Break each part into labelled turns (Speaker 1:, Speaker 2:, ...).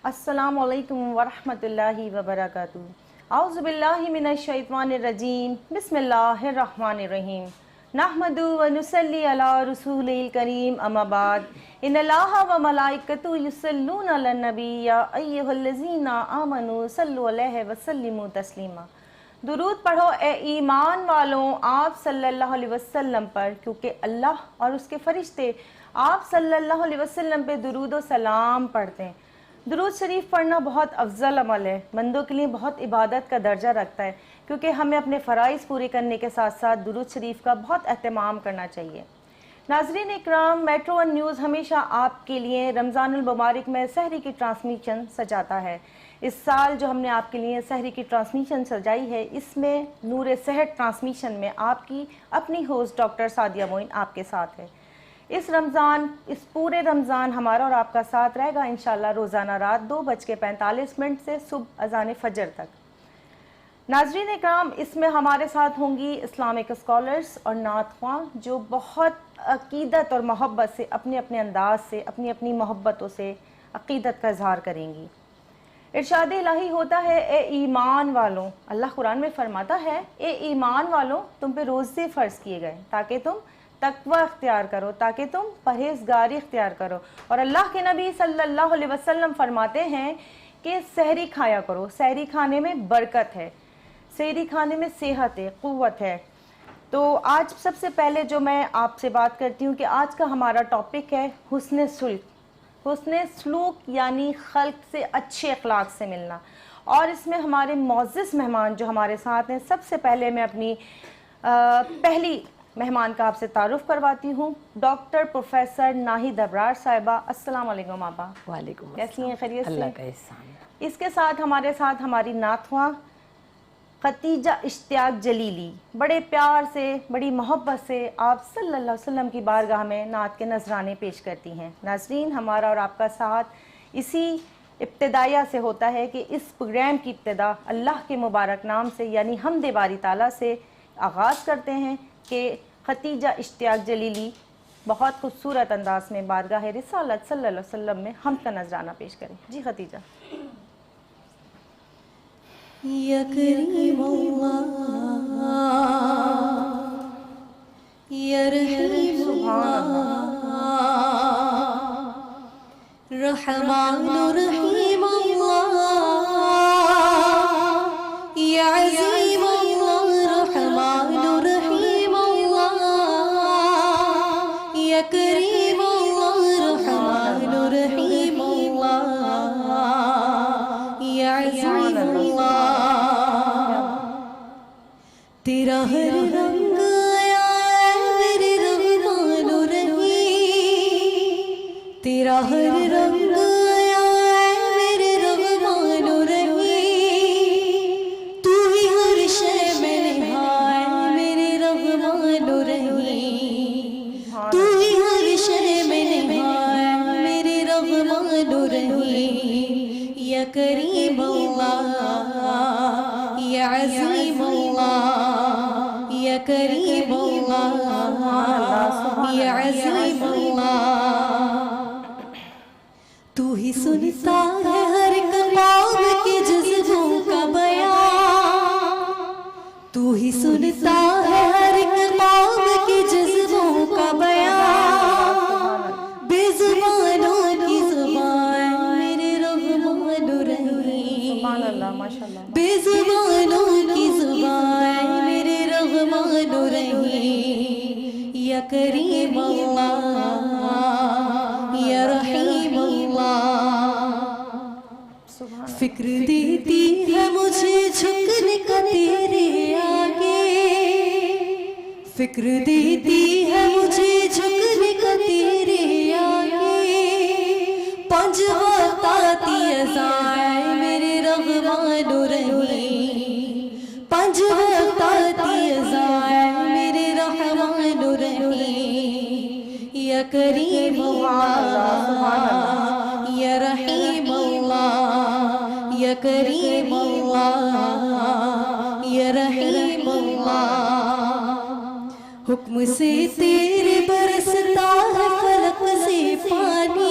Speaker 1: السلام علیکم ورحمۃ اللہ وبرکاتہ. اعوذ باللہ من الشیطان الرجیم. بسم اللہ الرحمن الرحیم. نحمد و نصلی علی رسول الکریم. اما بعد ان اللہ و ملائکتہ یصلون علی النبی یا ایھا الذین آمنوا صلوا علیہ وسلموا تسلیما. درود پڑھو اے ایمان والوں آپ صلی اللہ علیہ وسلم پر، کیونکہ اللہ اور اس کے فرشتے آپ صلی اللہ علیہ وسلم پہ درود و سلام پڑھتے ہیں. درود شریف پڑھنا بہت افضل عمل ہے، بندوں کے لیے بہت عبادت کا درجہ رکھتا ہے، کیونکہ ہمیں اپنے فرائض پورے کرنے کے ساتھ ساتھ درود شریف کا بہت اہتمام کرنا چاہیے. ناظرین اکرام، میٹرو ون نیوز ہمیشہ آپ کے لیے رمضان المبارک میں سحری کی ٹرانسمیشن سجاتا ہے. اس سال جو ہم نے آپ کے لیے سحری کی ٹرانسمیشن سجائی ہے، اس میں نور صحت ٹرانسمیشن میں آپ کی اپنی ہوسٹ ڈاکٹر سعدیہ معین آپ کے ساتھ ہے. اس پورے رمضان ہمارا اور آپ کا ساتھ رہے گا انشاءاللہ روزانہ رات 2:45 سے صبح اذان فجر تک. ناظرین اکرام، اس میں ہمارے ساتھ ہوں گی اسلامک اسکالرز اور نعت خواں جو بہت عقیدت اور محبت سے اپنے اپنے انداز سے اپنی اپنی محبتوں سے عقیدت کا اظہار کریں گی. ارشاد الہی ہوتا ہے، اے ایمان والوں، اللہ قرآن میں فرماتا ہے اے ایمان والوں تم پہ روزے فرض کیے گئے تاکہ تم تقوی اختیار کرو، تاکہ تم پرہیزگاری اختیار کرو. اور اللہ کے نبی صلی اللہ علیہ وسلم فرماتے ہیں کہ سحری کھایا کرو. سحری کھانے میں برکت ہے، سحری کھانے میں صحت ہے، قوت ہے. تو آج سب سے پہلے جو میں آپ سے بات کرتی ہوں کہ آج کا ہمارا ٹاپک ہے حسن سلوک. حسن سلوک یعنی خلق سے اچھے اخلاق سے ملنا. اور اس میں ہمارے معزز مہمان جو ہمارے ساتھ ہیں، سب سے پہلے میں اپنی پہلی مہمان کا آپ سے تعارف کرواتی ہوں، ڈاکٹر پروفیسر ناہید ابرار صاحبہ. السلام علیکم آبا.
Speaker 2: وعلیکم السلام.
Speaker 1: کیسی ہیں؟ خیریت سے؟
Speaker 2: اللہ کا احسان. اس
Speaker 1: کے ساتھ ہماری نعت خواں ختیجہ اشتیاق جلیلی، بڑے پیار سے بڑی محبت سے آپ صلی اللہ علیہ وسلم کی بارگاہ میں نعت کے نذرانے پیش کرتی ہیں. ناظرین، ہمارا اور آپ کا ساتھ اسی ابتدائیہ سے ہوتا ہے کہ اس پروگرام کی ابتدا اللہ کے مبارک نام سے یعنی حمد باری تعالیٰ سے آغاز کرتے ہیں کہ ختیجہ اشتیاق جلیلی بہت خوبصورت انداز میں بارگاہ رسالت صلی اللہ علیہ وسلم میں حمد کا نذرانہ پیش کریں. جی ختیجہ.
Speaker 3: یا کریم اللہ یا رحیم اللہ رحمان رحیم اللہ یا عظیم اللہ رحمان رحیم اللہ یا کریم اللہ رحمان رحیم اللہ یا عظیم اللہ. تیرا ہر رنگ آیا ہے میرے رحمان الرحیم، تیرا ہر رنگ آیا ہے میرے رحمان الرحیم، تو ہی ہر شے میں نہائے میرے رحمان الرحیم، تو ہی ہر شے میں نہائے میرے رحمان الرحیم. یا کریم اللہ یا عظیم اللہ یا کریم اللہ یا عظیم اللہ. تو ہی سنتا ہے ہر ایک قوم کے جذبوں کا بیان، تو ہی سنتا ہے ہر ایک قوم کے جذبوں کا بیان، بے زبانوں کی زبان میرے رحمان الرحیم، بے زبانوں کی زبان میرے رحمان الرحیم. یا کریم اللہ یا رحیم اللہ. فکر دیتی ہے مجھے جھکنے کا تیرے آگے، فکر دیتی ہے مجھے جھکنے کا تیرے آگے، پنج وقت آتی ازائے میرے رحمان الرحیم، پنج وقت آتی ازائے میرے رحمان الرحیم. یا کریم اللہ یا رحیم اللہ یا کریم اللہ یا رحیم اللہ. حکم سے تیرے برس برستا ہے فلک سے پانی،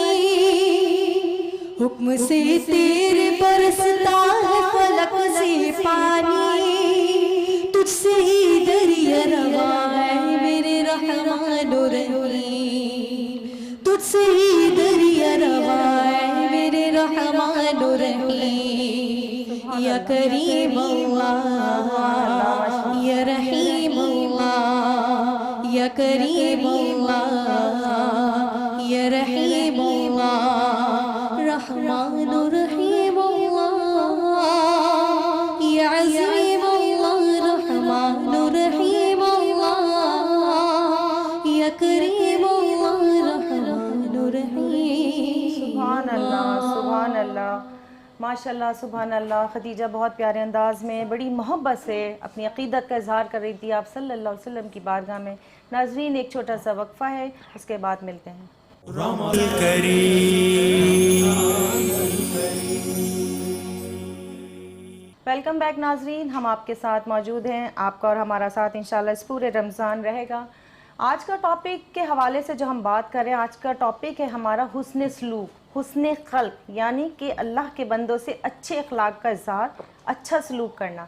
Speaker 3: حکم سے تیرے برستا ہے فلک سے پانی، تجھ سے ہی دریا رواں ہے میرے رحمان الرحیم، تجھ سے ہی دریا رواں ہے میرے رحمان الرحیم، یا کریم اللہ یا رحیم اللہ، یا کریم اللہ یا رحیم اللہ، رحمان الرحیم اللہ، یا عظیم اللہ، رحمان الرحیم اللہ، یا کریم اللہ، رحمان الرحیم۔
Speaker 1: سبحان اللہ، سبحان اللہ، ماشاءاللہ، سبحان اللہ۔ خدیجہ بہت پیارے انداز میں بڑی محبت سے اپنی عقیدت کا اظہار کر رہی تھی آپ صلی اللہ علیہ وسلم کی بارگاہ میں۔ ناظرین ایک چھوٹا سا وقفہ ہے، اس کے بعد ملتے ہیں۔ ویلکم بیک ناظرین، ہم آپ کے ساتھ موجود ہیں، آپ کا اور ہمارا ساتھ انشاءاللہ اس پورے رمضان رہے گا۔ آج کا ٹاپک کے حوالے سے جو ہم بات کر رہے ہیں، آج کا ٹاپک ہے ہمارا حسن سلوک، حسن خلق، یعنی کہ اللہ کے بندوں سے اچھے اخلاق کا اظہار، اچھا سلوک کرنا۔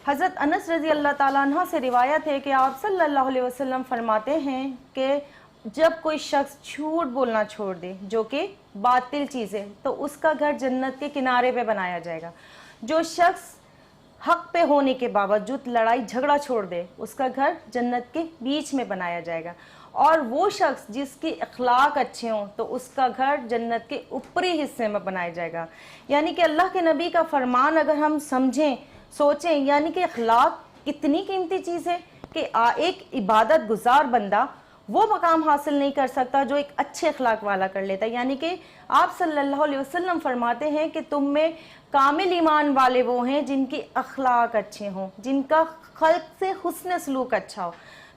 Speaker 1: حضرت انس رضی اللہ تعالیٰ عنہ سے روایت ہے کہ آپ صلی اللہ علیہ وسلم فرماتے ہیں کہ جب کوئی شخص جھوٹ بولنا چھوڑ دے جو کہ باطل چیز ہے تو اس کا گھر جنت کے کنارے پہ بنایا جائے گا۔ جو شخص حق پہ ہونے کے باوجود لڑائی جھگڑا چھوڑ دے اس کا گھر جنت کے بیچ میں بنایا جائے گا، اور وہ شخص جس کی اخلاق اچھے ہوں تو اس کا گھر جنت کے اوپری حصے میں بنایا جائے گا۔ یعنی کہ اللہ کے نبی کا فرمان اگر ہم سمجھیں، سوچیں، یعنی کہ اخلاق کتنی قیمتی چیز ہے کہ ایک عبادت گزار بندہ وہ مقام حاصل نہیں کر سکتا جو ایک اچھے اخلاق والا کر لیتا ہے۔ یعنی کہ آپ صلی اللہ علیہ وسلم فرماتے ہیں کہ تم میں کامل ایمان والے وہ ہیں جن کی اخلاق اچھے ہوں، جن کا خلق سے حسن سلوک اچھا ہو۔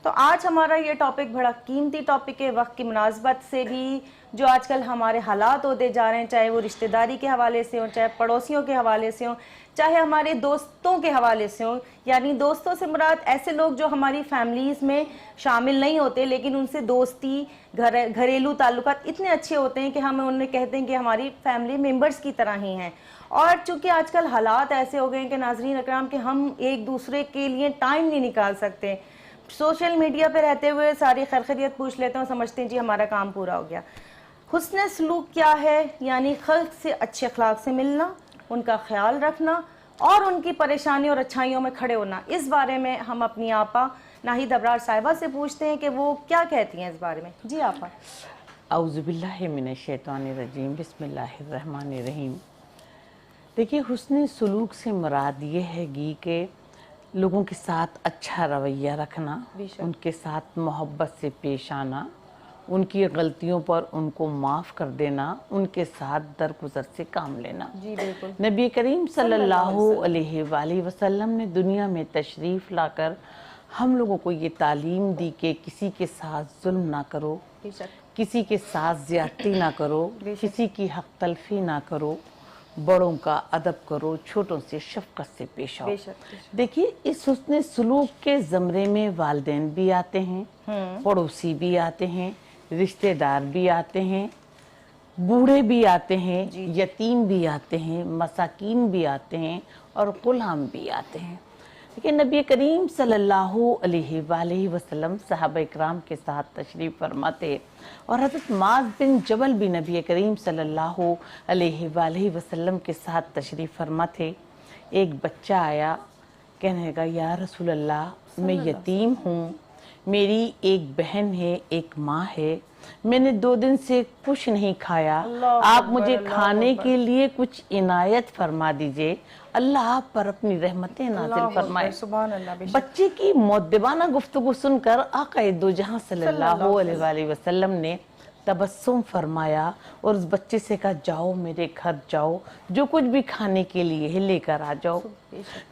Speaker 1: تو آج ہمارا یہ ٹاپک بڑا قیمتی ٹاپک ہے، وقت کی مناسبت سے بھی جو آج کل ہمارے حالات ہوتے جا رہے ہیں، چاہے وہ رشتہ داری کے حوالے سے ہوں، چاہے پڑوسیوں کے حوالے سے ہوں، چاہے ہمارے دوستوں کے حوالے سے ہوں۔ یعنی دوستوں سے مراد ایسے لوگ جو ہماری فیملیز میں شامل نہیں ہوتے لیکن ان سے دوستی، گھریلو تعلقات اتنے اچھے ہوتے ہیں کہ ہم انہیں کہتے ہیں کہ ہماری فیملی ممبرز کی طرح ہی ہیں۔ اور چونکہ آج کل حالات ایسے ہو گئے ہیں کہ ناظرین اکرام کہ ہم ایک دوسرے کے لیے ٹائم نہیں نکال سکتے، سوشل میڈیا پہ رہتے ہوئے ساری خیر خیریت پوچھ لیتے ہیں اور سمجھتے ہیں جی ہمارا کام پورا ہو گیا۔ حسن سلوک کیا ہے؟ یعنی خلق سے اچھے اخلاق سے ملنا، ان کا خیال رکھنا اور ان کی پریشانیوں اور اچھائیوں میں کھڑے ہونا۔ اس بارے میں ہم اپنی آپا ناہید ابرار صاحبہ سے پوچھتے ہیں کہ وہ کیا کہتی ہیں اس بارے میں۔ جی آپا۔
Speaker 2: اعوذ باللہ من الشیطان الرجیم، بسم اللہ الرحمن الرحیم۔ دیکھیے، حسن سلوک سے مراد یہ ہے گی کہ لوگوں کے ساتھ اچھا رویہ رکھنا، ان کے ساتھ محبت سے پیش آنا، ان کی غلطیوں پر ان کو معاف کر دینا، ان کے ساتھ درگزر سے کام لینا۔
Speaker 1: جی بالکل۔
Speaker 2: نبی کریم صلی اللہ علیہ وآلہ وسلم نے دنیا میں تشریف لا کر ہم لوگوں کو یہ تعلیم دی کہ کسی کے ساتھ ظلم نہ کرو، کسی کے ساتھ زیادتی نہ کرو، کسی کی حق تلفی نہ کرو، بڑوں کا ادب کرو، چھوٹوں سے شفقت سے پیش آؤ۔ دیکھیے، اس حسن سلوک کے زمرے میں والدین بھی آتے ہیں، پڑوسی بھی آتے ہیں، رشتہ دار بھی آتے ہیں، بوڑھے بھی آتے ہیں، یتیم بھی آتے ہیں، مساکین بھی آتے ہیں اور غلام بھی آتے ہیں۔ لیکن نبی کریم صلی اللہ علیہ وآلہ وسلم صحابہ اکرام کے ساتھ تشریف فرماتے اور حضرت معاذ بن جبل بھی نبی کریم صلی اللہ علیہ وآلہ وسلم کے ساتھ تشریف فرماتے۔ ایک بچہ آیا، کہنے لگا یا رسول اللہ میں یتیم ہوں، میری ایک بہن ہے، ایک ماں ہے، میں نے 2 دن سے کچھ نہیں کھایا، آپ مجھے کھانے کے لیے کچھ عنایت فرما دیجئے، اللہ آپ پر اپنی رحمتیں نازل فرمائے۔ بچے کی مؤدبانہ گفتگو سن کر آقا دو جہاں صلی اللہ علیہ وآلہ وسلم نے تبسم فرمایا اور اس بچے سے کہا جاؤ میرے گھر جاؤ، جو کچھ بھی کھانے کے لیے ہے لے کر آ جاؤ۔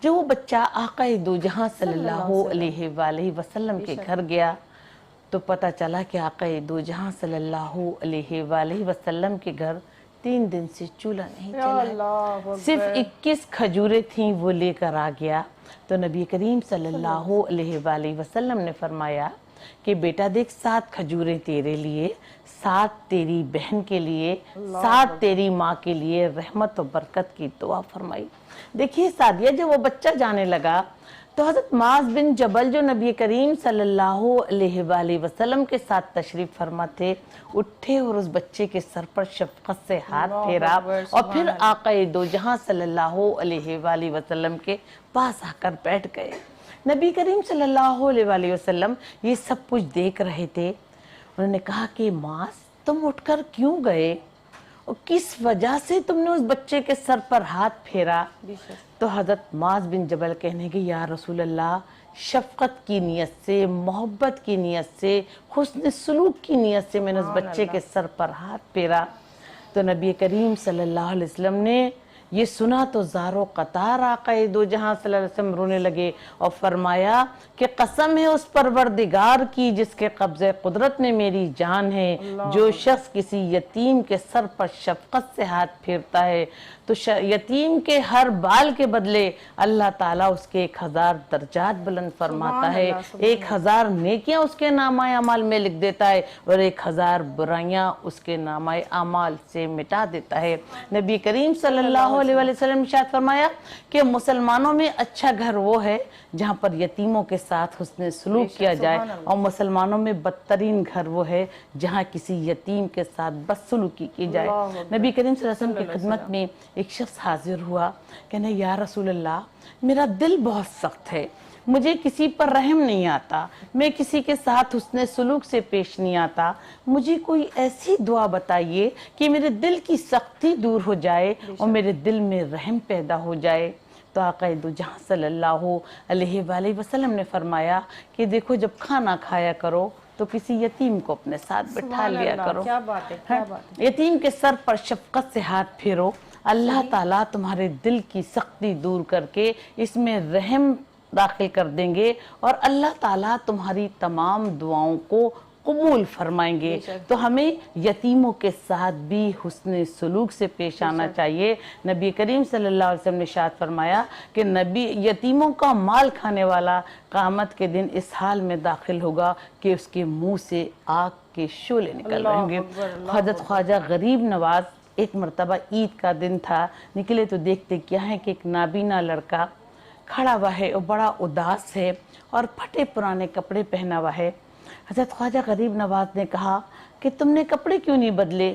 Speaker 2: جب وہ بچہ آقا دو جہاں صلی اللہ علیہ وآلہ وسلم کے گھر گیا تو پتہ چلا کہ آقا دو جہاں صلی اللہ علیہ وآلہ وسلم کے گھر 3 دن سے چولہا نہیں چلا، صرف 21 کھجوریں تھیں وہ لے کر آ گیا۔ تو نبی کریم صلی اللہ علیہ وآلہ وسلم نے فرمایا کہ بیٹا دیکھ 7 کھجوریں تیرے لیے، 7 تیری بہن کے لیے، 7 تیری ماں کے لیے رحمت و برکت کی دعا فرمائی۔ دیکھیے سعدیہ جب وہ بچہ جانے لگا تو حضرت معاذ بن جبل جو نبی کریم صلی اللہ علیہ وآلہ وسلم کے ساتھ تشریف فرما تھے، اٹھے اور اس بچے کے سر پر شفقت سے ہاتھ پھیرا اور پھر آقا دو جہاں صلی اللہ علیہ وآلہ وسلم کے پاس آ کر بیٹھ گئے۔ نبی کریم صلی اللہ علیہ وآلہ وسلم یہ سب کچھ دیکھ رہے تھے۔ انہوں نے کہا کہ معاذ تم اٹھ کر کیوں گئے اور کس وجہ سے تم نے اس بچے کے سر پر ہاتھ پھیرا؟ تو حضرت معاذ بن جبل کہنے کہ یا رسول اللہ، شفقت کی نیت سے، محبت کی نیت سے، حسن سلوک کی نیت سے میں نے اس بچے کے سر پر ہاتھ پھیرا۔ تو نبی کریم صلی اللہ علیہ وسلم نے یہ سنا تو زارو قطار آقا دو جہاں صلی اللہ علیہ وسلم رونے لگے اور فرمایا کہ قسم ہے اس پروردگار کی جس کے قبضے قدرت میں میری جان ہے، جو شخص کسی یتیم کے سر پر شفقت سے ہاتھ پھیرتا ہے تو یتیم کے ہر بال کے بدلے اللہ تعالیٰ اس کے 1000 درجات بلند فرماتا ہے، 1000 نیکیاں اس کے نامہ اعمال میں لکھ دیتا ہے اور 1000 برائیاں اس کے نامہ اعمال سے مٹا دیتا ہے۔ نبی کریم صلی اللہ علیہ وسلم ارشاد فرمایا کہ مسلمانوں میں اچھا گھر وہ ہے جہاں پر یتیموں کے ساتھ حسن سلوک کیا جائے، اور مسلمانوں میں بدترین گھر وہ ہے جہاں کسی یتیم کے ساتھ بدسلوکی کی جائے۔ نبی کریم صلی اللہ علیہ وسلم کی خدمت میں ایک شخص حاضر ہوا، کہنے یا رسول اللہ میرا دل بہت سخت ہے، مجھے کسی پر رحم نہیں آتا، میں کسی کے ساتھ حسن سلوک سے پیش نہیں آتا، مجھے کوئی ایسی دعا بتائیے کہ میرے دل کی سختی دور ہو جائے اور میرے دل میں رحم پیدا ہو جائے۔ تو آقا دو جہاں صلی اللہ علیہ وآلہ وسلم نے فرمایا کہ دیکھو جب کھانا کھایا کرو تو کسی یتیم کو اپنے ساتھ بٹھا لیا کرو، یتیم کے سر پر شفقت سے ہاتھ پھیرو، اللہ تعالیٰ تمہارے دل کی سختی دور کر کے اس میں رحم داخل کر دیں گے اور اللہ تعالیٰ تمہاری تمام دعاؤں کو قبول فرمائیں گے۔ تو ہمیں یتیموں کے ساتھ بھی حسن سلوک سے پیش آنا چاہیے۔ نبی کریم صلی اللہ علیہ وسلم نے ارشاد فرمایا کہ یتیموں کا مال کھانے والا قیامت کے دن اس حال میں داخل ہوگا کہ اس کے منہ سے آگ کے شعلے نکل رہیں گے۔ حضرت خواجہ غریب نواز ایک مرتبہ عید کا دن تھا، نکلے تو دیکھتے کیا ہے کہ ایک نابینا لڑکا کھڑا ہوا ہے اور بڑا اداس ہے اور پھٹے پرانے کپڑے پہنا ہوا ہے۔ حضرت خواجہ غریب نواز نے کہا کہ تم نے کپڑے کیوں نہیں بدلے؟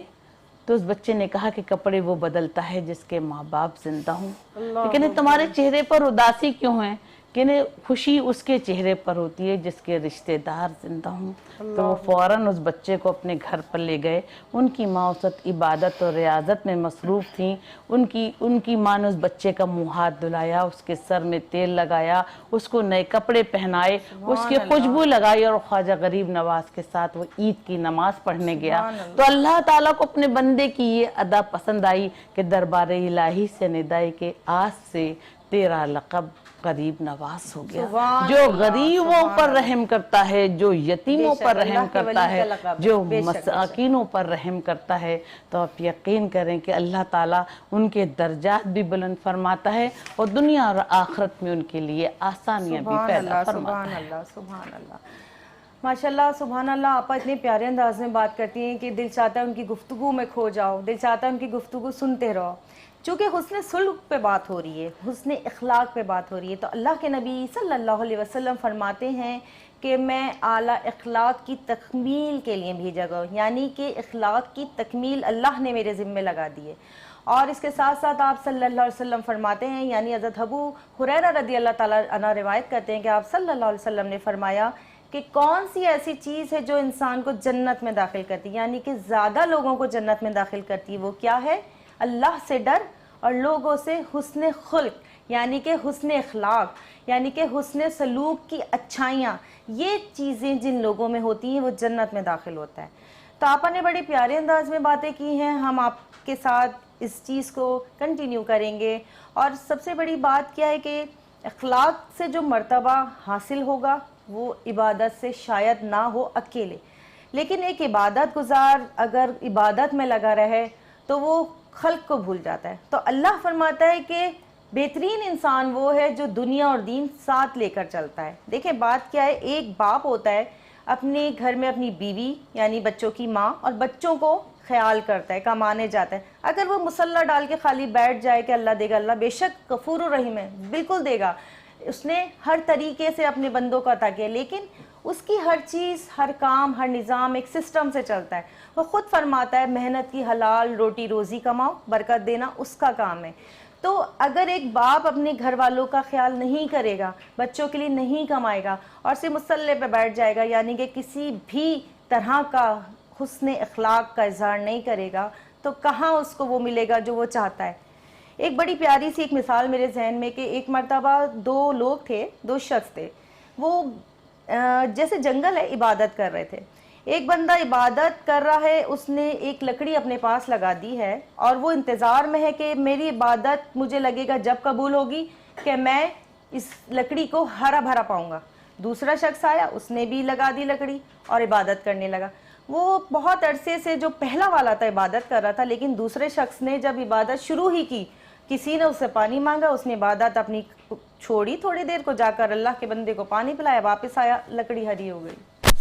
Speaker 2: تو اس بچے نے کہا کہ کپڑے وہ بدلتا ہے جس کے ماں باپ زندہ ہوں۔ لیکن تمہارے چہرے پر اداسی کیوں ہے؟ کہ خوشی اس کے چہرے پر ہوتی ہے جس کے رشتہ دار زندہ ہوں۔ تو وہ فوراً اس بچے کو اپنے گھر پر لے گئے۔ ان کی ماں اس وقت عبادت اور ریاضت میں مصروف تھیں۔ ان کی ماں نے اس بچے کا منہ ہاتھ دھلایا، اس کے سر میں تیل لگایا، اس کو نئے کپڑے پہنائے، اس کی خوشبو لگائی اور خواجہ غریب نواز کے ساتھ وہ عید کی نماز پڑھنے گیا۔ تو اللہ تعالیٰ کو اپنے بندے کی یہ ادا پسند آئی کہ دربار الہی سے ندائی کے آج سے تیرا لقب غریب نواز ہو گیا، جو غریبوں پر رحم کرتا ہے، جو یتیموں پر رحم کرتا ہے، جو مساکینوں پر رحم کرتا ہے۔ تو آپ یقین کریں کہ اللہ تعالیٰ ان کے درجات بھی بلند فرماتا ہے اور دنیا اور آخرت میں ان کے لیے آسانیاں بھی پیدا فرماتا ہے۔
Speaker 1: سبحان اللہ، ماشاءاللہ، سبحان اللہ۔ آپ اتنے پیارے انداز میں بات کرتی ہیں کہ دل چاہتا ہے ان کی گفتگو میں کھو جاؤ، دل چاہتا ہے ان کی گفتگو سنتے رہو۔ چونکہ حسن سلوک پہ بات ہو رہی ہے، حسن اخلاق پہ بات ہو رہی ہے، تو اللہ کے نبی صلی اللہ علیہ وسلم فرماتے ہیں کہ میں اعلیٰ اخلاق کی تکمیل کے لیے بھیجا گیا ہوں، یعنی کہ اخلاق کی تکمیل اللہ نے میرے ذمہ لگا دی ہے۔ اور اس کے ساتھ ساتھ آپ صلی اللہ علیہ وسلم فرماتے ہیں، یعنی حضرت ابو ہریرہ رضی اللہ تعالیٰ عنہ روایت کرتے ہیں کہ آپ صلی اللہ علیہ وسلم نے فرمایا کہ کون سی ایسی چیز ہے جو انسان کو جنت میں داخل کرتی ہے، یعنی کہ زیادہ لوگوں کو جنت میں داخل کرتی ہے، وہ کیا ہے؟ اللہ سے ڈر اور لوگوں سے حسن خلق، یعنی کہ حسن اخلاق، یعنی کہ حسن سلوک کی اچھائیاں، یہ چیزیں جن لوگوں میں ہوتی ہیں وہ جنت میں داخل ہوتا ہے۔ تو آپ نے بڑے پیارے انداز میں باتیں کی ہیں، ہم آپ کے ساتھ اس چیز کو کنٹینیو کریں گے۔ اور سب سے بڑی بات کیا ہے کہ اخلاق سے جو مرتبہ حاصل ہوگا وہ عبادت سے شاید نہ ہو اکیلے، لیکن ایک عبادت گزار اگر عبادت میں لگا رہے تو وہ خلق کو بھول جاتا ہے۔ تو اللہ فرماتا ہے کہ بہترین انسان وہ ہے جو دنیا اور دین ساتھ لے کر چلتا ہے۔ دیکھیں بات کیا ہے، ایک باپ ہوتا ہے اپنے گھر میں اپنی بیوی یعنی بچوں کی ماں اور بچوں کو خیال کرتا ہے، کمانے جاتا ہے. اگر وہ مسلح ڈال کے خالی بیٹھ جائے کہ اللہ دے گا، اللہ بے شک غفور الرحیم ہے، بالکل دے گا، اس نے ہر طریقے سے اپنے بندوں کو عطا کیا، لیکن اس کی ہر چیز، ہر کام، ہر نظام ایک سسٹم سے چلتا ہے. وہ خود فرماتا ہے محنت کی حلال روٹی روزی کماؤ، برکت دینا اس کا کام ہے. تو اگر ایک باپ اپنے گھر والوں کا خیال نہیں کرے گا، بچوں کے لیے نہیں کمائے گا اور صرف مسلح پہ بیٹھ جائے گا، یعنی کہ کسی بھی طرح کا حسن اخلاق کا اظہار نہیں کرے گا، تو کہاں اس کو وہ ملے گا جو وہ چاہتا ہے. ایک بڑی پیاری سی ایک مثال میرے ذہن میں کہ ایک مرتبہ دو لوگ تھے، دو شخص تھے، وہ جیسے جنگل ہے عبادت کر رہے تھے. ایک بندہ عبادت کر رہا ہے، اس نے ایک لکڑی اپنے پاس لگا دی ہے اور وہ انتظار میں ہے کہ میری عبادت مجھے لگے گا جب قبول ہوگی کہ میں اس لکڑی کو ہرا بھرا پاؤں گا. دوسرا شخص آیا، اس نے بھی لگا دی لکڑی اور عبادت کرنے لگا. وہ بہت عرصے سے جو پہلا والا تھا عبادت کر رہا تھا، لیکن دوسرے شخص نے جب عبادت شروع ہی کی، کسی نے اس سے پانی مانگا، اس نے عبادت اپنی چھوڑی، تھوڑی دیر کو جا کر اللہ کے بندے کو پانی پلایا، واپس آیا، لکڑی ہری ہو گئی.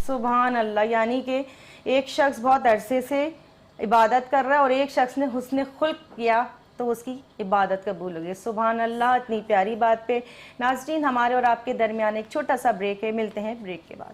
Speaker 1: سبحان اللہ. یعنی کہ ایک شخص بہت عرصے سے عبادت کر رہا ہے اور ایک شخص نے حسن خلق کیا تو اس کی عبادت قبول ہو گئی. سبحان اللہ. اتنی پیاری بات پہ ناظرین ہمارے اور آپ کے درمیان ایک چھوٹا سا بریک ہے، ملتے ہیں بریک کے بعد.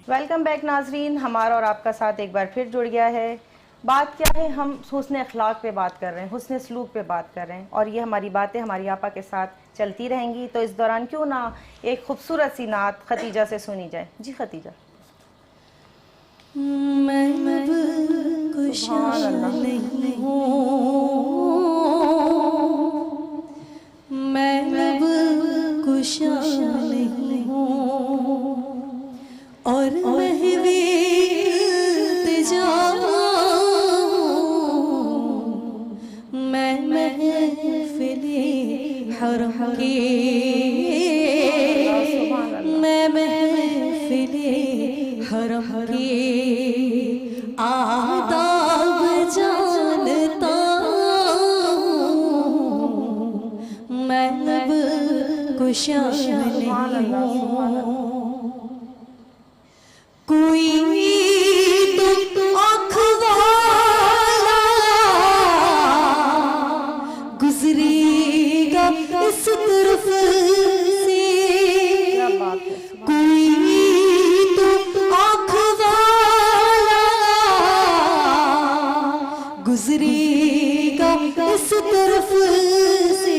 Speaker 1: ویلکم بیک ناظرین، ہمارا اور آپ کا ساتھ ایک بار پھر جڑ گیا ہے. بات کیا ہے؟ ہم حسن اخلاق پہ بات کر رہے ہیں، حسن سلوک پہ بات کر رہے ہیں، اور یہ ہماری باتیں ہماری آپا کے ساتھ چلتی رہیں گی. تو اس دوران کیوں نہ ایک خوبصورت سی نعت خدیجہ سے سنی جائے. جی خدیجہ.
Speaker 3: میں
Speaker 1: سبحان اللہ.
Speaker 3: میں لب کشا نہیں ہوں اور محوی التجا ہوں. میں محفل حرم کی، میں محفل حرم کی آداب جانتا ہوں. میں لب کشا نہیں ہوں. کوئی تو آنکھ والا گزرے گا اس طرف سے، کوئی تو آنکھ والا گزرے گا اس طرف سے.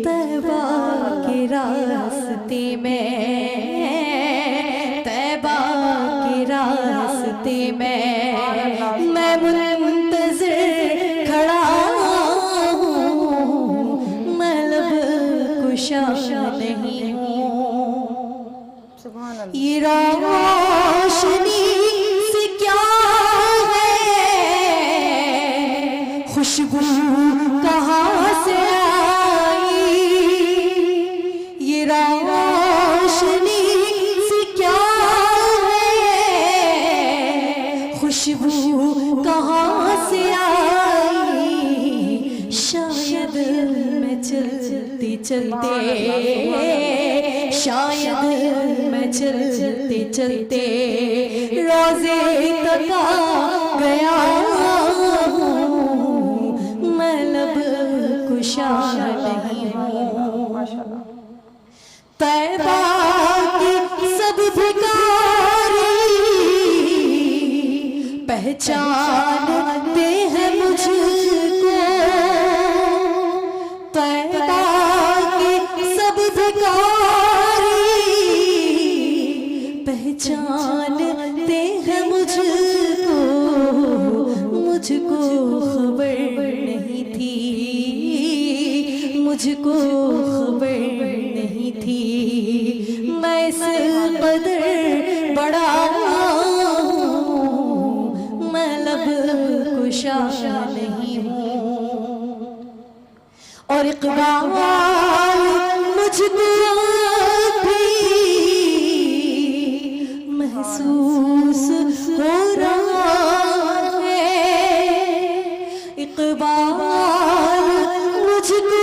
Speaker 3: طیبہ کے راستے میں، طیبہ کے راستے میں میں منتظر کھڑا ہوں. میں لب کشا نہیں ہوں.
Speaker 1: سبحان اللہ.
Speaker 3: یہ روشنی سے کیا ہے، خوشبو کہاں سے آئی. یہ روشنی سے کیا ہے، خوشبو کہاں سے آئی. شاید میں چلتے چلتے، شاید میں چلتے چلتے روزے تک آ گیا ہوں. میں لب کشا نہیں ہوں. طیبہ کی سب بھکاری پہچانتے ہیں مجھ کو. طیبہ کی سب بھکاری پہچانتے ہیں مجھ کو. مجھ کو خبر نہیں تھی، مجھ کو خبر نہیں تھی میں اس قدر بڑا ہوں. میں لب کشا نہیں ہوں. اور اقبال مجھ کو بھی محسوس ہو رہا ہے. اقبال مجھ کو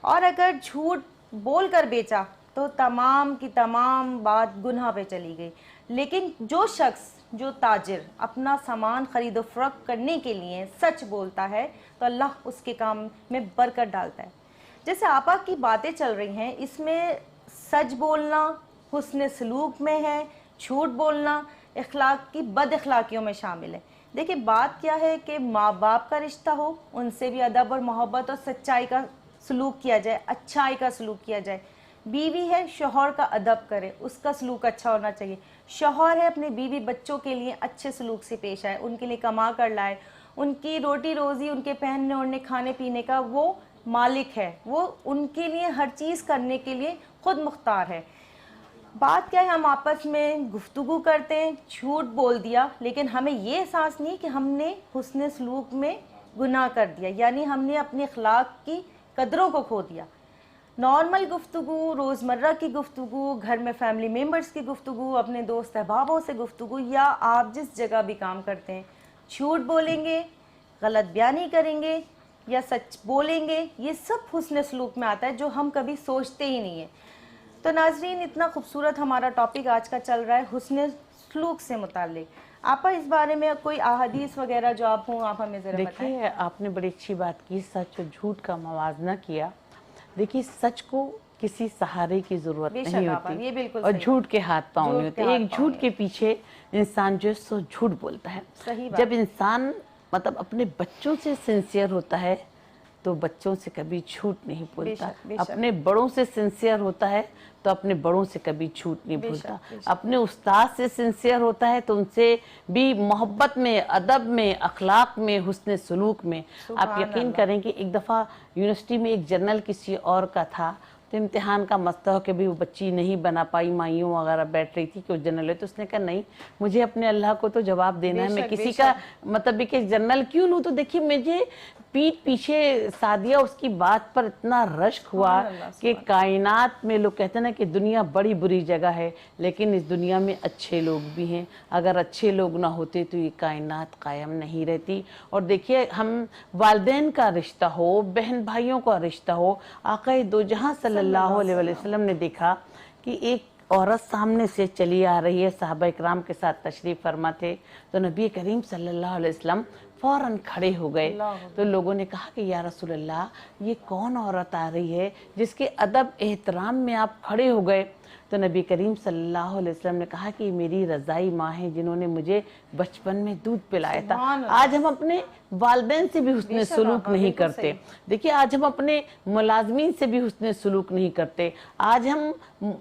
Speaker 1: اور اگر جھوٹ بول کر بیچا تو تمام کی تمام بات گناہ پہ چلی گئی. لیکن جو شخص، جو تاجر اپنا سامان خرید و فروخت کرنے کے لیے سچ بولتا ہے تو اللہ اس کے کام میں برکت ڈالتا ہے. جیسے آپا کی باتیں چل رہی ہیں، اس میں سچ بولنا حسن سلوک میں ہے، جھوٹ بولنا اخلاق کی بد اخلاقیوں میں شامل ہے. دیکھیں بات کیا ہے کہ ماں باپ کا رشتہ ہو، ان سے بھی ادب اور محبت اور سچائی کا سلوک کیا جائے، اچھائی کا سلوک کیا جائے. بیوی ہے، شوہر کا ادب کرے، اس کا سلوک اچھا ہونا چاہیے. شوہر ہے، اپنے بیوی بچوں کے لیے اچھے سلوک سے پیش آئے، ان کے لیے کما کر لائے، ان کی روٹی روزی، ان کے پہننے اوڑھنے کھانے پینے کا وہ مالک ہے، وہ ان کے لیے ہر چیز کرنے کے لیے خود مختار ہے. بات کیا ہے، ہم آپس میں گفتگو کرتے ہیں، جھوٹ بول دیا، لیکن ہمیں یہ احساس نہیں کہ ہم نے حسن سلوک میں گناہ کر دیا، یعنی ہم نے اپنے اخلاق کی قدروں کو کھو دیا. نارمل گفتگو، روزمرہ کی گفتگو، گھر میں فیملی ممبرز کی گفتگو، اپنے دوست احبابوں سے گفتگو، یا آپ جس جگہ بھی کام کرتے ہیں، جھوٹ بولیں گے، غلط بیانی کریں گے یا سچ بولیں گے، یہ سب حسن سلوک میں آتا ہے جو ہم کبھی سوچتے ہی نہیں ہیں. تو ناظرین، اتنا خوبصورت ہمارا ٹاپک آج کا چل رہا ہے حسن سلوک سے متعلق. آپا اس بارے میں کوئی احادیث وغیرہ جو آپ ہوں، آپ ہمیں ذرا بتائیں.
Speaker 2: دیکھیے آپ نے بڑی اچھی بات کی، سچ اور جھوٹ کا موازنہ کیا. دیکھیے سچ کو کسی سہارے کی ضرورت
Speaker 1: بے شک
Speaker 2: نہیں
Speaker 1: آپا،
Speaker 2: ہوتی
Speaker 1: یہ بالکل
Speaker 2: اور
Speaker 1: صحیح
Speaker 2: جھوٹ کے ہاتھ پاؤں نہیں ہوتے.
Speaker 1: کے ہاتھ
Speaker 2: ایک
Speaker 1: پاؤں
Speaker 2: جھوٹ کے پیچھے انسان جو ہے سو جھوٹ بولتا ہے.
Speaker 1: صحیح بات.
Speaker 2: جب انسان مطلب اپنے بچوں سے سنسیئر ہوتا ہے تو بچوں سے کبھی جھوٹ نہیں بولتا.
Speaker 1: بے شک.
Speaker 2: اپنے بڑوں سے سنسیئر ہوتا ہے تو اپنے بڑوں سے کبھی جھوٹ نہیں بولتا. اپنے استاد سے سنسیئر ہوتا ہے تو ان سے بھی محبت میں، ادب میں، اخلاق میں، حسن سلوک میں. آپ یقین کریں کہ ایک دفعہ یونیورسٹی میں ایک جرنل کسی اور کا تھا، تو امتحان کا مسئلہ ہو کہ بھی وہ بچی نہیں بنا پائی، مائیوں وغیرہ بیٹھ رہی تھی کہ وہ جنرل ہے. تو اس نے کہا نہیں، مجھے اپنے اللہ کو تو جواب دینا ہے، میں کسی کا مطلب کہ جنرل کیوں لوں. تو دیکھیے مجھے پیٹ پیچھے سعدیہ اس کی بات پر اتنا رشک ہوا کہ کائنات میں لوگ کہتے ہیں نا کہ دنیا بڑی بری جگہ ہے، لیکن اس دنیا میں اچھے لوگ بھی ہیں. اگر اچھے لوگ نہ ہوتے تو یہ کائنات قائم نہیں رہتی. اور دیکھیے ہم والدین کا رشتہ ہو، بہن بھائیوں کا رشتہ ہو، آقا دو جہاں صلی اللہ علیہ وسلم نے دیکھا کہ ایک عورت سامنے سے چلی آ رہی ہے، صحابہ اکرام کے ساتھ تشریف فرما تھے، تو نبی کریم صلی اللہ علیہ وسلم فوراً کھڑے ہو گئے. تو لوگوں نے کہا کہ یا رسول اللہ، یہ کون عورت آ رہی ہے جس کے ادب احترام میں آپ کھڑے ہو گئے؟ تو نبی کریم صلی اللہ علیہ وسلم نے کہا کہ میری رضائی ماں ہیں جنہوں نے مجھے بچپن میں دودھ پلایا تھا. آج ہم اپنے والدین سے بھی حسن سلوک نہیں کرتے. دیکھیے آج ہم اپنے ملازمین سے بھی حسن سلوک نہیں کرتے. آج ہم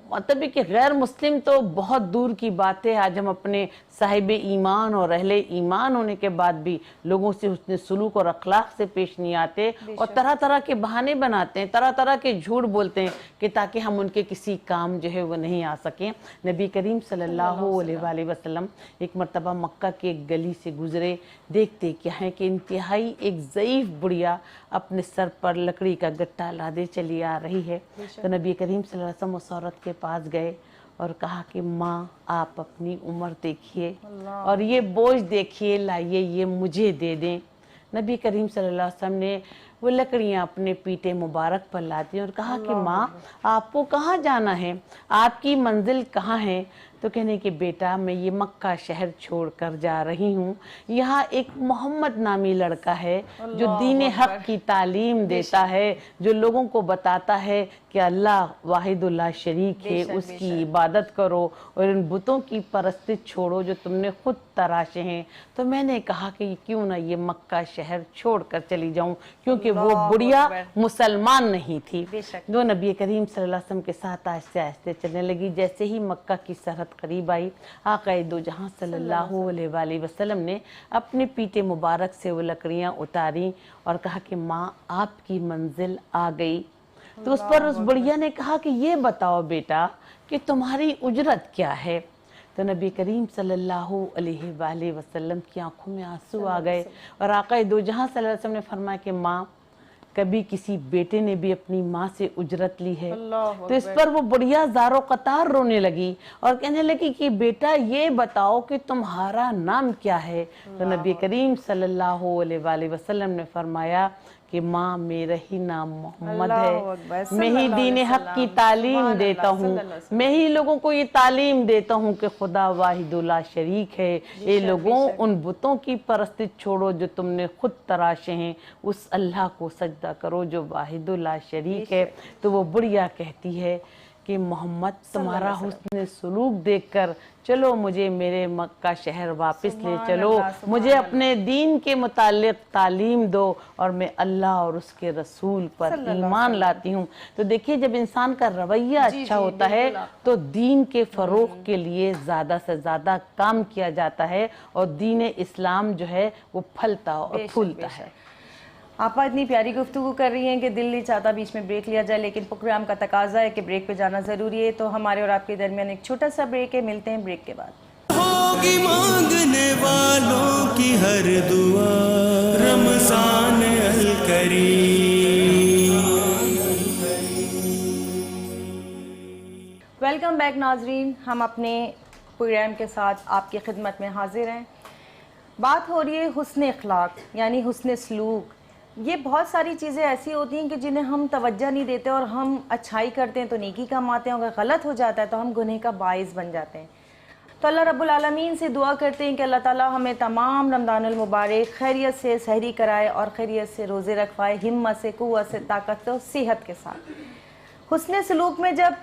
Speaker 2: مطلب کہ غیر مسلم تو بہت دور کی بات ہے، آج ہم اپنے صاحب ایمان اور اہل ایمان ہونے کے بعد بھی لوگوں سے حسن سلوک اور اخلاق سے پیش نہیں آتے، اور طرح طرح کے بہانے بناتے ہیں، طرح طرح کے جھوٹ بولتے ہیں کہ تاکہ ہم ان کے کسی کام جو ہے وہ نہیں آ سکیں. نبی کریم صلی اللہ علیہ وآلہ وسلم ایک مرتبہ مکہ کے ایک گلی سے گزرے. دیکھتے کیا ہے کہ انتہائی ایک ضعیف بڑھیا اپنے سر پر لکڑی کا گٹا لادے چلی آ رہی ہے. تو نبی کریم صلی اللہ علیہ وسلم اس عورت کے پاس گئے اور کہا کہ ماں آپ اپنی عمر دیکھیے اور یہ بوجھ دیکھیے، لائیے یہ مجھے دے دیں. نبی کریم صلی اللہ علیہ وسلم نے وہ لکڑیاں اپنے پیٹے مبارک پر لاتی اور کہا کہ ماں آپ کو کہاں جانا ہے، آپ کی منزل کہاں ہے؟ تو کہنے کہ بیٹا میں یہ مکہ شہر چھوڑ کر جا رہی ہوں، یہاں ایک محمد نامی لڑکا ہے جو دین حق کی تعلیم دیتا ہے، جو لوگوں کو بتاتا ہے کہ اللہ واحد اللہ شریک ہے، اس کی عبادت کرو اور ان بتوں کی پرستش چھوڑو جو تم نے خود تراشے ہیں. تو میں نے کہا کہ کیوں نہ یہ مکہ شہر چھوڑ کر چلی جاؤں، کیونکہ وہ بڑھیا مسلمان نہیں تھی. جو نبی کریم صلی اللہ علیہ وسلم کے ساتھ آہستہ آہستہ چلنے لگی. جیسے ہی مکہ کی سرحد قریب آئی، آقا دو جہاں صلی اللہ علیہ وآلہ وسلم نے اپنے پیٹے مبارک سے وہ لکڑیاں اتاری اور کہا کہ ماں آپ کی منزل آ گئی. تو اس پر اس بڑھیا نے کہا کہ یہ بتاؤ بیٹا کہ تمہاری اجرت کیا ہے؟ تو نبی کریم صلی اللہ علیہ وآلہ وسلم کی آنکھوں میں آنسو آ گئے اور آقا دو جہاں صلی اللہ علیہ وسلم نے فرمایا کہ ماں کبھی کسی بیٹے نے بھی اپنی ماں سے اجرت لی ہے؟ تو اس پر وہ بڑھیا زار و قطار رونے لگی اور کہنے لگی کہ بیٹا یہ بتاؤ کہ تمہارا نام کیا ہے؟ تو نبی کریم صلی اللہ علیہ وآلہ وسلم نے فرمایا کہ ماں میرا ہی نام محمد
Speaker 1: اللہ
Speaker 2: ہے،
Speaker 1: اکبر، صلی
Speaker 2: میں ہی
Speaker 1: اللہ
Speaker 2: دین
Speaker 1: علیہ
Speaker 2: حق کی
Speaker 1: وسلم،
Speaker 2: تعلیم
Speaker 1: سبحان
Speaker 2: دیتا
Speaker 1: اللہ،
Speaker 2: ہوں،
Speaker 1: صلی اللہ علیہ وسلم۔
Speaker 2: میں ہی لوگوں کو یہ تعلیم دیتا ہوں کہ خدا واحد لا شریک ہے۔ اے لوگوں ان بتوں کی پرستش چھوڑو جو تم نے خود تراشے ہیں، اس اللہ کو سجدہ کرو جو واحد لا شریک ہے۔ تو وہ بڑھیا کہتی ہے کہ محمد تمہارا حسن سلوک دیکھ کر چلو مجھے میرے مکہ شہر واپس لے چلو، مجھے اپنے دین کے متعلق تعلیم دو اور میں اللہ اور اس کے رسول پر ایمان لاتی ہوں۔ تو دیکھیے جب انسان کا رویہ اچھا ہوتا ہے تو دین کے فروغ کے لیے زیادہ سے زیادہ کام کیا جاتا ہے اور دین اسلام جو ہے وہ پھلتا اور پھولتا ہے۔
Speaker 1: آپا اتنی پیاری گفتگو کر رہی ہیں کہ دل نہیں چاہتا بیچ میں بریک لیا جائے، لیکن پروگرام کا تقاضا ہے کہ بریک پہ جانا ضروری ہے، تو ہمارے اور آپ کے درمیان ایک چھوٹا سا بریک ہے، ملتے ہیں بریک کے بعد۔
Speaker 4: ہوگی مانگنے والوں کی ہر دعا رمضان الکریم۔
Speaker 1: ویلکم بیک ناظرین، ہم اپنے پروگرام کے ساتھ آپ کی خدمت میں حاضر ہیں۔ بات ہو رہی ہے حسن اخلاق یعنی حسن سلوک۔ یہ بہت ساری چیزیں ایسی ہوتی ہیں کہ جنہیں ہم توجہ نہیں دیتے اور ہم اچھائی کرتے ہیں تو نیکی کماتے ہیں، اگر غلط ہو جاتا ہے تو ہم گناہ کا باعث بن جاتے ہیں۔ تو اللہ رب العالمین سے دعا کرتے ہیں کہ اللہ تعالیٰ ہمیں تمام رمضان المبارک خیریت سے سحری کرائے اور خیریت سے روزے رکھوائے، ہمت سے، قوت سے، طاقت و صحت کے ساتھ۔ حسن سلوک میں جب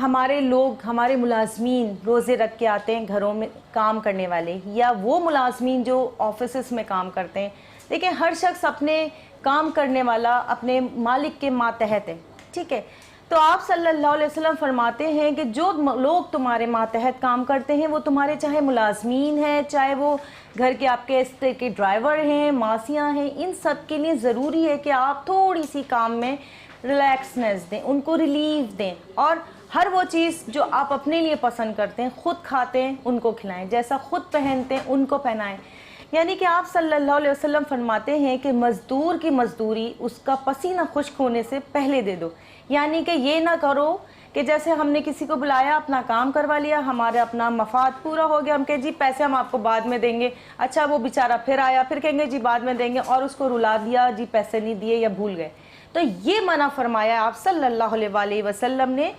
Speaker 1: ہمارے لوگ، ہمارے ملازمین روزے رکھ کے آتے ہیں، گھروں میں کام کرنے والے یا وہ ملازمین جو آفیسز میں کام کرتے ہیں، دیکھیں ہر شخص اپنے کام کرنے والا اپنے مالک کے ماتحت ہے، ٹھیک ہے؟ تو آپ صلی اللہ علیہ وسلم فرماتے ہیں کہ جو لوگ تمہارے ماتحت کام کرتے ہیں وہ تمہارے چاہے ملازمین ہیں، چاہے وہ گھر کے آپ کے کے ڈرائیور ہیں، ماسیاں ہیں، ان سب کے لیے ضروری ہے کہ آپ تھوڑی سی کام میں ریلیکسنس دیں، ان کو ریلیف دیں، اور ہر وہ چیز جو آپ اپنے لیے پسند کرتے ہیں، خود کھاتے ہیں ان کو کھلائیں، جیسا خود پہنتے ہیں ان کو پہنائیں۔ یعنی کہ آپ صلی اللہ علیہ وسلم فرماتے ہیں کہ مزدور کی مزدوری اس کا پسینہ خشک ہونے سے پہلے دے دو، یعنی کہ یہ نہ کرو کہ جیسے ہم نے کسی کو بلایا، اپنا کام کروا لیا، ہمارا اپنا مفاد پورا ہو گیا، ہم کہیں جی پیسے ہم آپ کو بعد میں دیں گے، اچھا وہ بیچارہ پھر آیا، پھر کہیں گے جی بعد میں دیں گے، اور اس کو رلا دیا، جی پیسے نہیں دیے یا بھول گئے۔ تو یہ منع فرمایا آپ صلی اللہ علیہ وسلم نے۔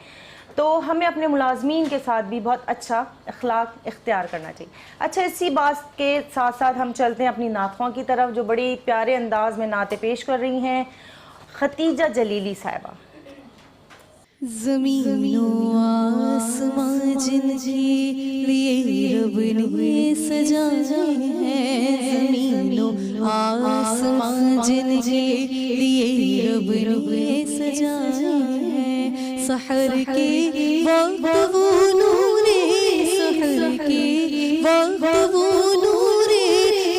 Speaker 1: تو ہمیں اپنے ملازمین کے ساتھ بھی بہت اچھا اخلاق اختیار کرنا چاہیے۔ اچھا، اسی بات کے ساتھ ساتھ ہم چلتے ہیں اپنی نعتخواں کی طرف جو بڑی پیارے انداز میں نعتیں پیش کر رہی ہیں، ختیجہ جلیلی صاحبہ۔
Speaker 3: زمین و آسمان جن کے لیے رب نے سجائے ہیں، زمین و آسمان جن کے لیے رب نے سجائے ہیں، سحر کے وقت وہ نور، سحر کے وقت وہ نور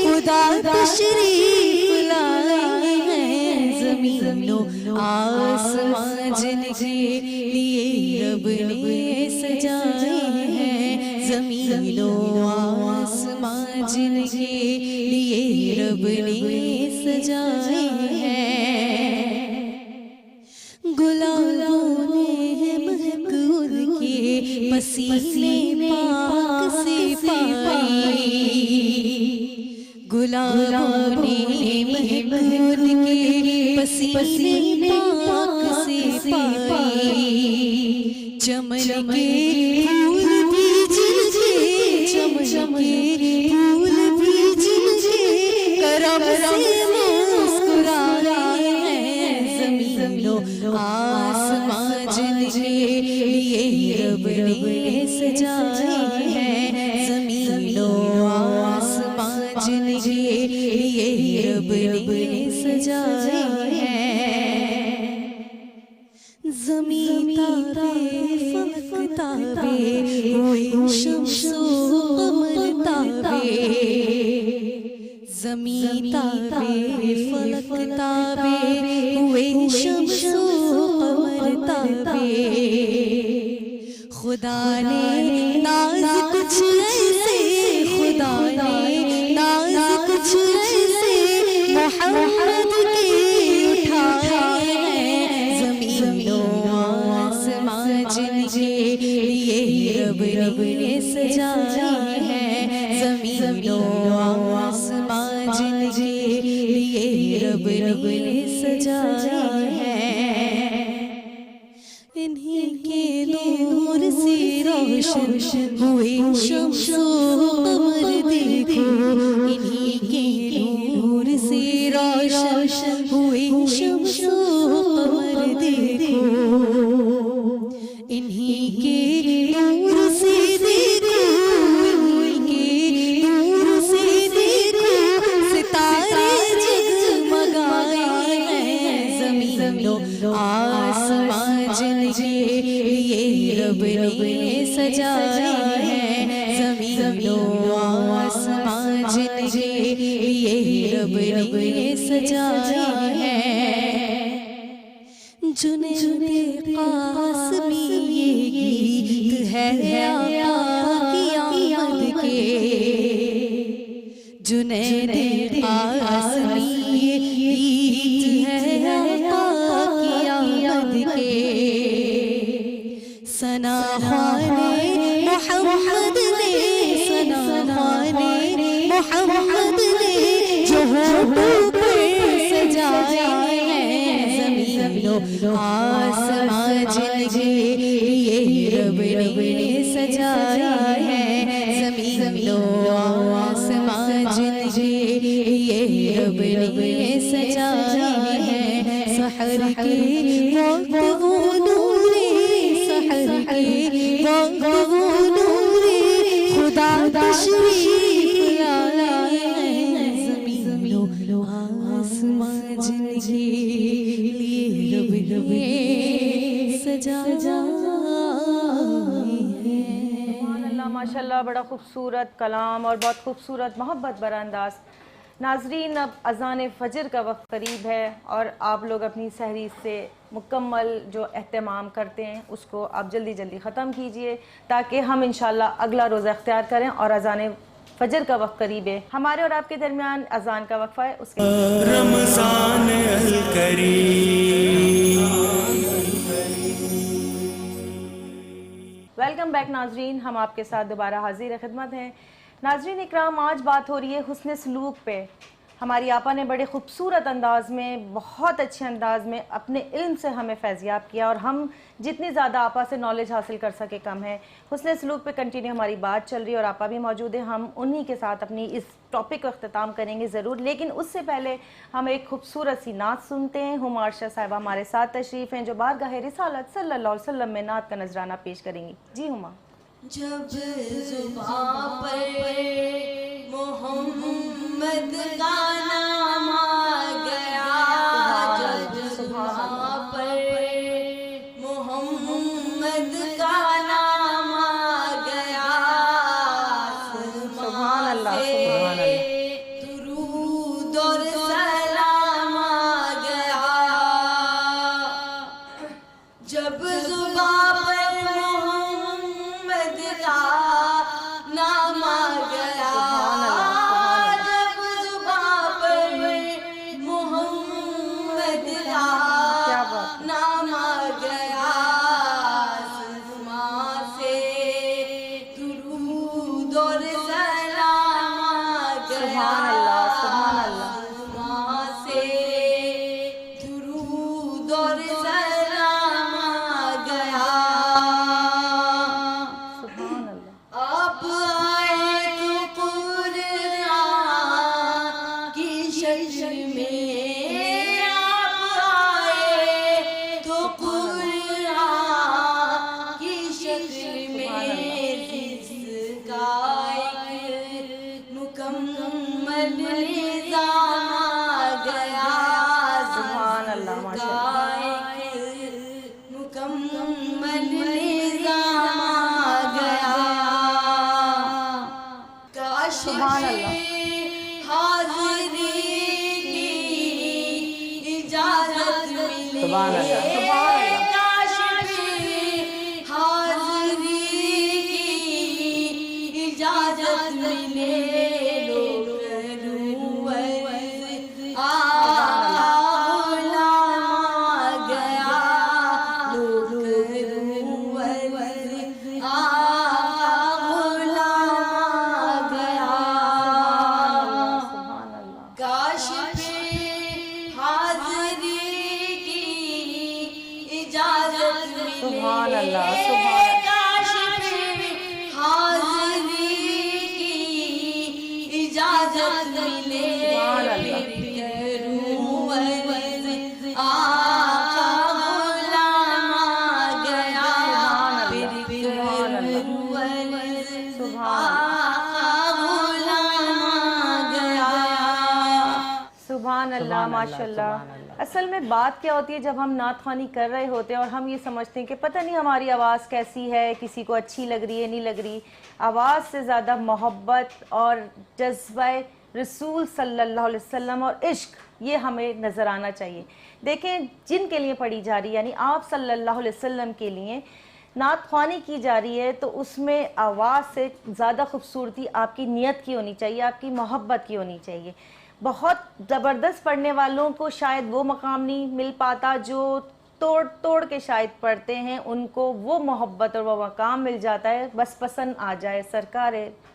Speaker 3: خدا تشریف لائے ہیں، زمین و آسمان جن کے لیے رب نے سجائے ہیں، زمین و آسمان جن کے لیے رب نے سجائے ہیں، گلابوں نے مہک ان کے پسینے پاک سے پائی، گلابوں نے مہک ان کے پسینے پاک سے پائی، چمن کے پھول بھی جن کے، چمن کے پھول بھی جن کے کرم سے مسکرائے ہیں، زمین و آسمان جن کے لیے رب نے سجائے ہیں، زمین و آسمان جن کے لیے رب نے سجائے ہیں، زمین تابے فلک تابے ہوئے شمس و قمر تابے، زمین تابے فلک تابے ہوئے شمس و قمر تابے، خدا نے ناز کچھ ایسے، خدا نے ناز کچھ ایسے محمد کے اٹھائے ہیں، زمین و آسمان جن کے لیے رب نے سجائے ہیں، زمین و آسمان جن کے لیے رب نے سجائے روشن ہوئے شمس و قمر دیکھو انہی کے نور سے روشن ہوئے شمس و قمر دیکھو انہی کے نور سے دیکھو انہی کے نور سے دیکھو ستارے جگمگائے ہیں زمین و آسمان جن کے لیے رب نے سجایا ہے زمین و آسمان جن کے لیے رب نے سجایا ہے جنید قاسمی یہ گیت ہے آقا کی آمد کے جنید قاسمی یہ گیت ہے آقا کی آمد کے ثنا خوان محمد نے ثنا خوان محمد نے جو ہوٹوں پر سجایا ہے زمین و آسمان جن کے لیے رب نے سجایا ہے زمین و آسمان جن کے لیے رب نے سجایا ہے سحر کے وقت وہ نور سحر کے وقت وہ نور خدا تشریف لایا ہے زمین و آسمان جن کے لیے رب نے سجایا ہے
Speaker 1: ماشاء اللہ بڑا خوبصورت کلام اور بہت خوبصورت محبت بھرا انداز. ناظرین اب اذان فجر کا وقت قریب ہے اور آپ لوگ اپنی سحری سے مکمل جو اہتمام کرتے ہیں اس کو آپ جلدی جلدی ختم کیجئے تاکہ ہم انشاءاللہ اگلا روزہ اختیار کریں اور اذان فجر کا وقت قریب ہے. ہمارے اور آپ کے درمیان اذان کا وقفہ ہے اس کے
Speaker 4: رمضان الکریم.
Speaker 1: ویلکم بیک ناظرین, ہم آپ کے ساتھ دوبارہ حاضر خدمت ہیں. ناظرین اکرام, آج بات ہو رہی ہے حسن سلوک پہ. ہماری آپا نے بڑے خوبصورت انداز میں, بہت اچھے انداز میں اپنے علم سے ہمیں فیضیاب کیا اور ہم جتنی زیادہ آپا سے نالج حاصل کر سکے کم ہے. حسن سلوک پہ کنٹینیو ہماری بات چل رہی ہے اور آپا بھی موجود ہیں. ہم انہی کے ساتھ اپنی اس ٹاپک کو اختتام کریں گے ضرور, لیکن اس سے پہلے ہم ایک خوبصورت سی نعت سنتے ہیں. ہما عرشہ صاحبہ ہمارے ساتھ تشریف ہیں جو بارگاہ رسالت صلی اللہ علیہ وسلم میں نعت کا نذرانہ پیش کریں گی. جی ہما.
Speaker 3: جب زباں پر محمد کا نام آ گیا جب زباں پر محمد کا نام آ گیا
Speaker 1: سبحان اللہ سبحان اللہ.
Speaker 3: درود اور سلام آ گیا جب زباں پر محمد کا نام آ گیا جب زباں پر محمد کا نام آ گیا سما سے درود اور سلام آ گیا
Speaker 1: سبحان اللہ
Speaker 3: سما سے درود اور سلام آ گیا
Speaker 1: سبحان اللہ.
Speaker 3: آپ آئے تو قرآن کی شکل میں آپ آئے تو قرآن کی شکل میں جس کا ایک مکمل نظام آ گیا
Speaker 1: سبحان اللہ ماشاء اللہ.
Speaker 3: مکمل نظام آ گیا کاش
Speaker 1: سبحان اللہ.
Speaker 3: حاضری کی اجازت ملے
Speaker 1: سبحان اللہ سبحان اللہ.
Speaker 3: کاش حاضری کی اجازت ملے لوگ
Speaker 1: سبحان اللہ سبحان اللہ. اللہ ماشاء اللہ. اصل میں بات کیا ہوتی ہے جب ہم نعت خوانی کر رہے ہوتے ہیں اور ہم یہ سمجھتے ہیں کہ پتہ نہیں ہماری آواز کیسی ہے, کسی کو اچھی لگ رہی ہے نہیں لگ رہی. آواز سے زیادہ محبت اور جذبہ رسول صلی اللہ علیہ وسلم اور عشق یہ ہمیں نظر آنا چاہیے. دیکھیں جن کے لیے پڑھی جا رہی ہے یعنی آپ صلی اللہ علیہ وسلم کے لیے نعت خوانی کی جا رہی ہے تو اس میں آواز سے زیادہ خوبصورتی آپ کی نیت کی ہونی چاہیے, آپ کی محبت کی ہونی چاہیے. بہت زبردست پڑھنے والوں کو شاید وہ مقام نہیں مل پاتا جو توڑ توڑ کے شاید پڑھتے ہیں, ان کو وہ محبت اور وہ مقام مل جاتا ہے بس پسند آ جائے سرکار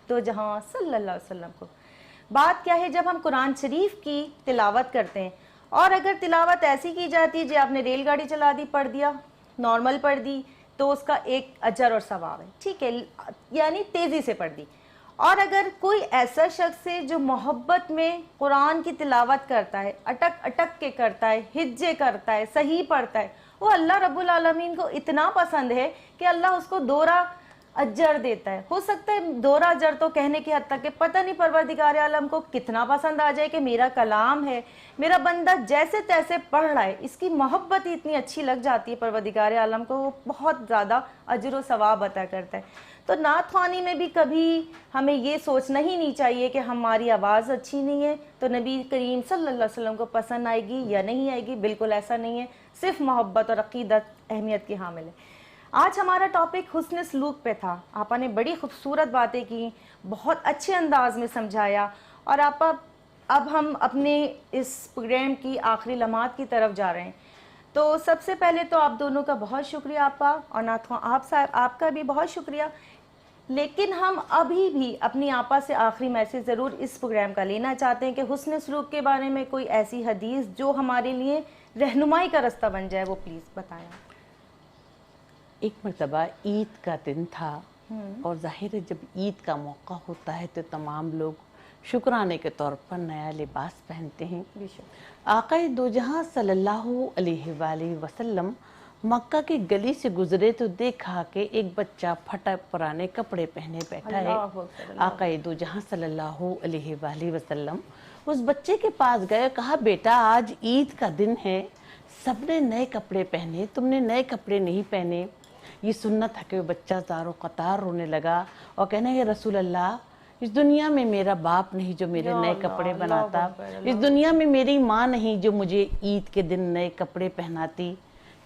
Speaker 1: دو جہاں صلی اللہ علیہ وسلم کو. بات کیا ہے جب ہم قرآن شریف کی تلاوت کرتے ہیں اور اگر تلاوت ایسی کی جاتی ہے جی آپ نے ریل گاڑی چلا دی پڑھ دیا, نارمل پڑھ دی, تو اس کا ایک اجر اور ثواب ہے, ٹھیک ہے, یعنی تیزی سے پڑھ دی. اور اگر کوئی ایسا شخص ہے جو محبت میں قرآن کی تلاوت کرتا ہے, اٹک اٹک کے کرتا ہے, ہجے کرتا ہے, صحیح پڑھتا ہے, وہ اللہ رب العالمین کو اتنا پسند ہے کہ اللہ اس کو دوہرا اجر دیتا ہے. ہو سکتا ہے دوہرا اجر تو کہنے کی حد تک کہ پتہ نہیں پروردگار عالم کو کتنا پسند آ جائے کہ میرا کلام ہے, میرا بندہ جیسے تیسے پڑھ رہا ہے, اس کی محبت ہی اتنی اچھی لگ جاتی ہے پروردگار عالم کو, وہ بہت زیادہ اجر و ثواب عطا کرتا ہے. تو نعت خوانی میں بھی کبھی ہمیں یہ سوچنا ہی نہیں چاہیے کہ ہماری آواز اچھی نہیں ہے تو نبی کریم صلی اللہ علیہ وسلم کو پسند آئے گی یا نہیں آئے گی. بالکل ایسا نہیں ہے, صرف محبت اور عقیدت اہمیت کی حامل ہے. آج ہمارا ٹاپک حسن سلوک پہ تھا. آپا نے بڑی خوبصورت باتیں کی, بہت اچھے انداز میں سمجھایا, اور آپا اب ہم اپنے اس پروگرام کی آخری لمحات کی طرف جا رہے ہیں. تو سب سے پہلے تو آپ دونوں کا بہت شکریہ آپا, اور نعت خوان آپ کا بھی بہت شکریہ. لیکن ہم ابھی بھی اپنی آپا سے آخری میسیج ضرور اس پروگرام کا لینا چاہتے ہیں کہ حسن سلوک کے بارے میں کوئی ایسی حدیث جو ہمارے لیے رہنمائی کا رستہ بن جائے, وہ پلیز بتائیں.
Speaker 2: ایک مرتبہ عید کا دن تھا اور ظاہر ہے جب عید کا موقع ہوتا ہے تو تمام لوگ شکرانے کے طور پر نیا لباس پہنتے ہیں. آقا دو جہاں صلی اللہ علیہ وآلہ وسلم مکہ کی گلی سے گزرے تو دیکھا کہ ایک بچہ پھٹا پرانے کپڑے پہنے بیٹھا ہے. آقا دو جہاں صلی اللہ علیہ وآلہ وسلم اس بچے کے پاس گئے, کہا بیٹا آج عید کا دن ہے, سب نے نئے کپڑے پہنے, تم نے نئے کپڑے نہیں پہنے. یہ سننا تھا کہ وہ بچہ زار و قطار رونے لگا اور کہنا کہ رسول اللہ اس دنیا میں میرا باپ نہیں جو میرے نئے کپڑے بناتا, اس دنیا میں میری ماں نہیں جو مجھے عید کے دن نئے کپڑے پہناتی.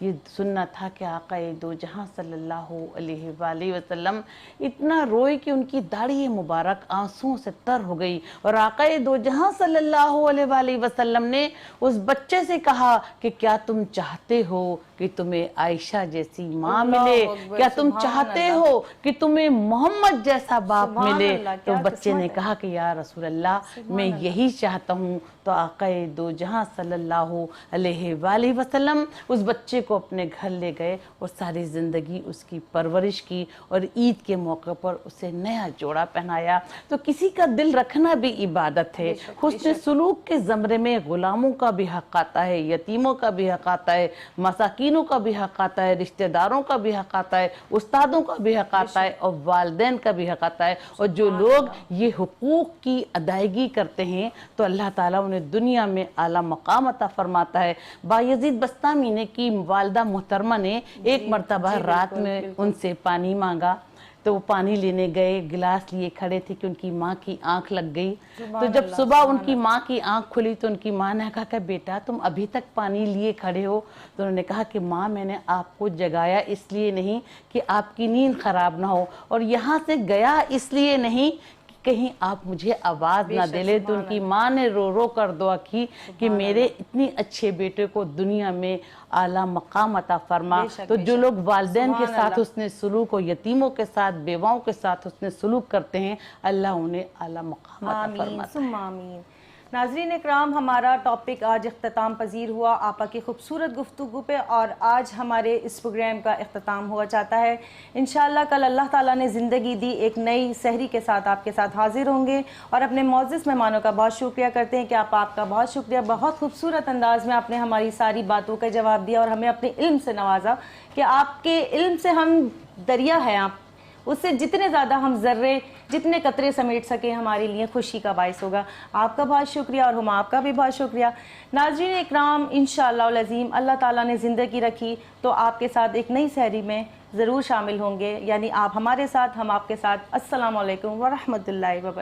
Speaker 2: یہ سننا تھا کہ آقا دو جہاں صلی اللہ علیہ وآلہ وسلم اتنا روئے کہ ان کی داڑھی مبارک آنسوں سے تر ہو گئی, اور آقا دو جہاں صلی اللہ علیہ وآلہ وسلم نے اس بچے سے کہا کہ کیا تم چاہتے ہو کہ تمہیں عائشہ جیسی ماں ملے, کیا تم چاہتے ہو کہ تمہیں محمد جیسا باپ ملے. تو بچے نے کہا کہ یا رسول اللہ میں یہی چاہتا ہوں. تو آقا دو جہاں صلی اللہ علیہ وآلہ وسلم اس بچے کو اپنے گھر لے گئے اور ساری زندگی اس کی پرورش کی, اور عید کے موقع پر اسے نیا جوڑا پہنایا. تو کسی کا دل رکھنا بھی عبادت ہے. حسن سلوک کے زمرے میں غلاموں کا بھی حق آتا ہے, یتیموں کا بھی حق آتا ہے, مساکینوں کا بھی حق آتا ہے, رشتہ داروں کا بھی حق آتا ہے, استادوں کا بھی حق آتا ہے, اور والدین کا بھی حق آتا ہے. اور جو لوگ یہ حقوق کی ادائیگی کرتے ہیں تو اللہ تعالیٰ انہیں دنیا میں اعلیٰ مقام عطا فرماتا ہے. بایزید بستامی نے کی والدہ محترمہ نے ایک مرتبہ رات میں ان سے پانی مانگا, تو وہ پانی لینے گئے, گلاس لیے کھڑے تھے کہ ان کی ماں کی آنکھ لگ گئی. تو جب صبح ان کی ماں کی آنکھ کھلی تو ان کی ماں نے کہا کہ بیٹا تم ابھی تک پانی لیے کھڑے ہو. تو انہوں نے کہا کہ ماں میں نے آپ کو جگایا اس لیے نہیں کہ آپ کی نیند خراب نہ ہو, اور یہاں سے گیا اس لیے نہیں کہیں آپ مجھے آواز نہ دے لے. تو ان کی ماں نے رو رو کر دعا کی کہ میرے اتنی اچھے بیٹے کو دنیا میں اعلیٰ مقام عطا فرما. تو جو لوگ والدین کے ساتھ حسن سلوک اور یتیموں کے ساتھ بیواؤں کے ساتھ حسن سلوک کرتے ہیں اللہ انہیں اعلیٰ مقام عطا فرماتا ہے.
Speaker 1: آمین. ناظرین اکرام, ہمارا ٹاپک آج اختتام پذیر ہوا آپا کی خوبصورت گفتگو پہ, اور آج ہمارے اس پروگرام کا اختتام ہوا چاہتا ہے. انشاءاللہ کل اللہ تعالیٰ نے زندگی دی, ایک نئی سحری کے ساتھ آپ کے ساتھ حاضر ہوں گے, اور اپنے معزز مہمانوں کا بہت شکریہ کرتے ہیں کہ آپ کا بہت شکریہ. بہت خوبصورت انداز میں آپ نے ہماری ساری باتوں کا جواب دیا اور ہمیں اپنے علم سے نوازا کہ آپ کے علم سے ہم دریا ہیں آپ, اس سے جتنے زیادہ ہم ذرے جتنے قطرے سمیٹ سکیں ہمارے لیے خوشی کا باعث ہوگا. آپ کا بہت شکریہ اور ہم آپ کا بھی بہت شکریہ. ناظرین اکرام انشاءاللہ العظیم اللہ تعالیٰ نے زندگی رکھی تو آپ کے ساتھ ایک نئی سحری میں ضرور شامل ہوں گے, یعنی آپ ہمارے ساتھ ہم آپ کے ساتھ. السلام علیکم ورحمۃ اللہ وبرکاتہ.